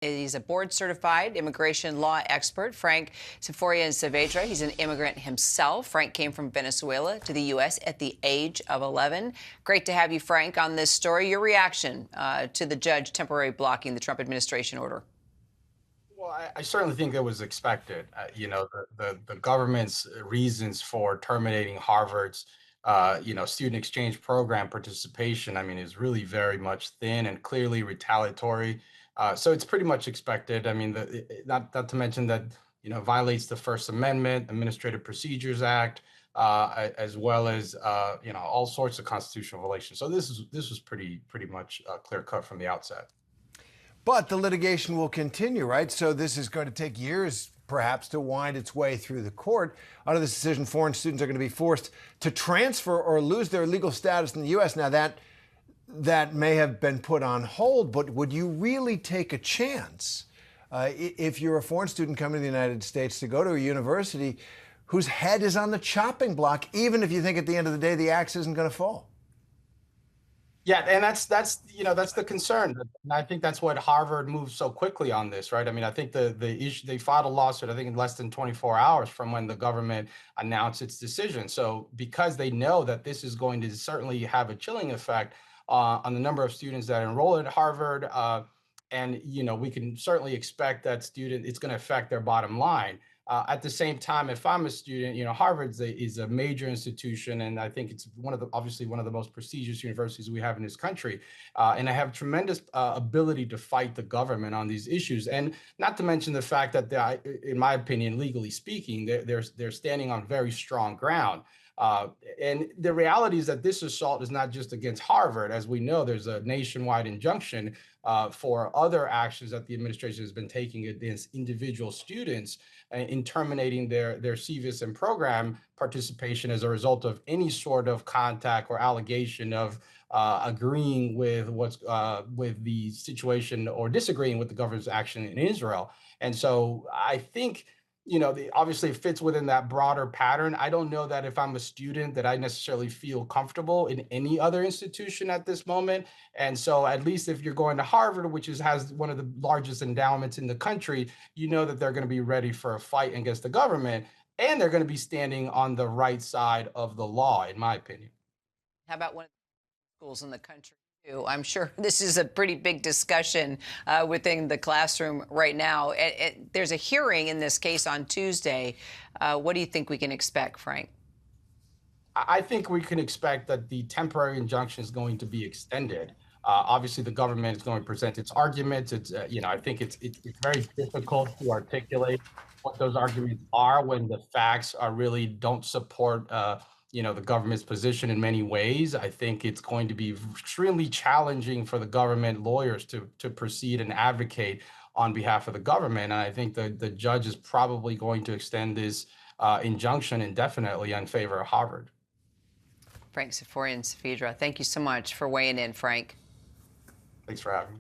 He's a board-certified immigration law expert, Frank Symphorien-Saavedra. He's an immigrant himself. Frank came from Venezuela to the U.S. at the age of 11. Great to have you, Frank, on this story. Your reaction to the judge temporarily blocking the Trump administration order? Well, I certainly think it was expected. The government's reasons for terminating Harvard's, student exchange program participation, I mean, is really very much thin and clearly retaliatory. So it's pretty much expected. I mean, not to mention that, violates the First Amendment, Administrative Procedures Act, as well as, all sorts of constitutional violations. So this was pretty much clear cut from the outset. But the litigation will continue, right? So this is going to take years, perhaps, to wind its way through the court. Under this decision, foreign students are going to be forced to transfer or lose their legal status in the U.S. Now, that may have been put on hold, but would you really take a chance if you're a foreign student coming to the United States to go to a university whose head is on the chopping block, even if you think at the end of the day the axe isn't going to fall? Yeah, and that's the concern. And I think that's what Harvard moved so quickly on this, right? I mean, I think the issue, they filed a lawsuit, I think in less than 24 hours from when the government announced its decision. So because they know that this is going to certainly have a chilling effect on the number of students that enroll at Harvard, and we can certainly expect that it's going to affect their bottom line. At the same time, if I'm a student, Harvard is a major institution, and I think it's obviously one of the most prestigious universities we have in this country. And I have tremendous ability to fight the government on these issues, and not to mention the fact that, in my opinion, legally speaking, they're standing on very strong ground. And the reality is that this assault is not just against Harvard. As we know, there's a nationwide injunction for other actions that the administration has been taking against individual students in terminating their CVIS and program participation as a result of any sort of contact or allegation of agreeing with with the situation or disagreeing with the government's action in Israel. And so I think obviously it fits within that broader pattern. I don't know that if I'm a student that I necessarily feel comfortable in any other institution at this moment. And so at least if you're going to Harvard, which has one of the largest endowments in the country, that they're going to be ready for a fight against the government, and they're going to be standing on the right side of the law, in my opinion. How about one of the schools in the country, too? I'm sure this is a pretty big discussion within the classroom right now. There's a hearing in this case on Tuesday. What do you think we can expect, Frank? I think we can expect that the temporary injunction is going to be extended. Obviously, the government is going to present its arguments. I think it's very difficult to articulate what those arguments are when the facts are really don't support, the government's position in many ways. I think it's going to be extremely challenging for the government lawyers to proceed and advocate on behalf of the government. And I think the judge is probably going to extend this injunction indefinitely in favor of Harvard. Frank Symphorien-Saavedra, thank you so much for weighing in, Frank. Thanks for having me.